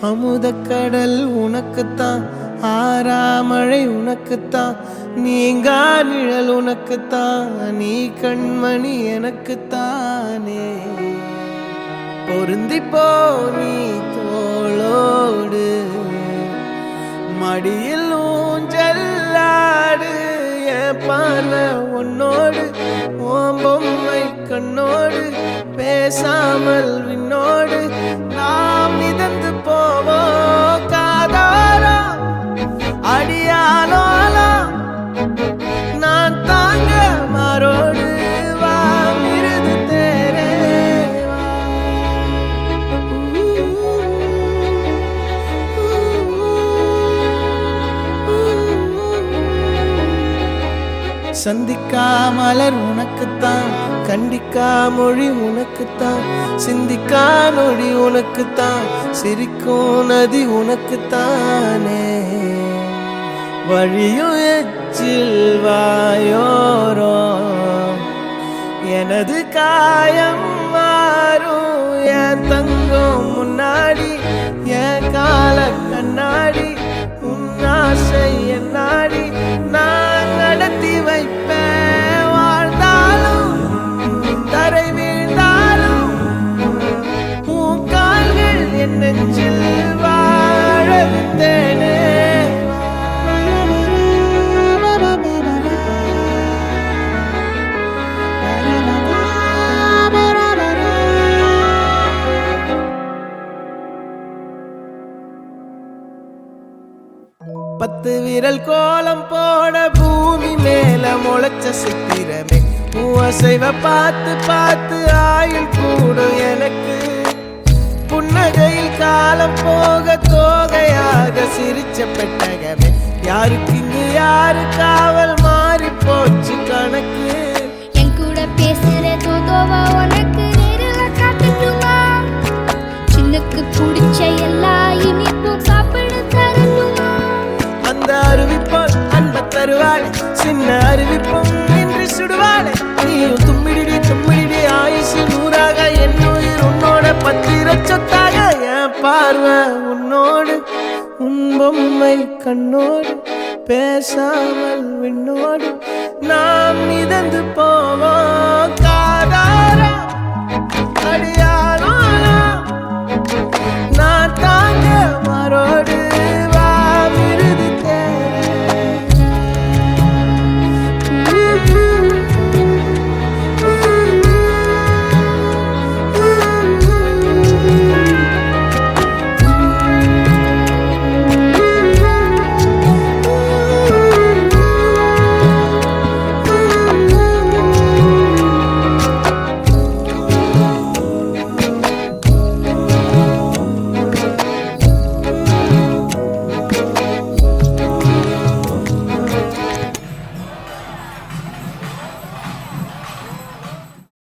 அமுதக்கடல் உனக்குத்தான், ஆறாமழை உனக்குத்தான், நீங்கா நிழல் உனக்குத்தான், நீ கண்மணி எனக்குத்தானே. பொருந்திப்போ நீ தோளோடு, மடியில் ஊஞ்சல்லாடு, என் பார்வை உன்னோடு, ஓம் பொம்மை கண்ணோடு, பேசாமல் விண்ணோடு நாம் மிதந்து போவோம் காதாரா அடியாலோலா. நான் தாங்க மாறோடு வா மிருது தேரே வா. சந்திக்கா மலர் உனக்குத்தான், கண்டிக்கா மொழி உனக்குத்தான், சிந்திக்கா நொடி உனக்குத்தான், சிரிக்கும் நதி உனக்குத்தானே. வழியும் எச்சில் வாயோரோ எனது காயம் மாறும், என் தங்கம் முன்னாடி என் கால கண்ணாடி, உன் ஆசை என் நாடி நான் நடத்தி வைப்பேன். வாழ்ந்தாலும் தரை வீழ்ந்தாலும் உன் கால்கள் என் நெஞ்சில் வாழ விட்டேனே. பத்து விரல் கோலம் போட பூமி மேல முளைச்ச சித்திரமே, அசைவ பார்த்து பார்த்து ஆயுள் கூடும் எனக்கு. புன்னகையில் காலம் போக தோகையாக சிரிச்ச பெட்டகமே, யாருக்கு இங்கு யாரு காவல் மாறி போச்சு கணக்கு. என் கூட பேசுற தோதோவா உனக்கு நேரில் காட்டுமா, சின்னக்கு பிடிச்ச எல்லா இனிப்பும் சாப்பிட தரணுமா. அந்த அருவிப்போல் அன்ப தருவாள், சின்ன அருவிப்பும் நின்று சுடுவாள். நீயும் தும்மிடி தும்மிடி ஆயுசு நூறாக, என் உயிர் உன்னோட பத்திர சொத்தாக. என் பார்வை உன்னோடு, உன் பொம்மை கண்ணோடு, பேசாமல் விண்ணோடு நாம் மிதந்து போவோம்.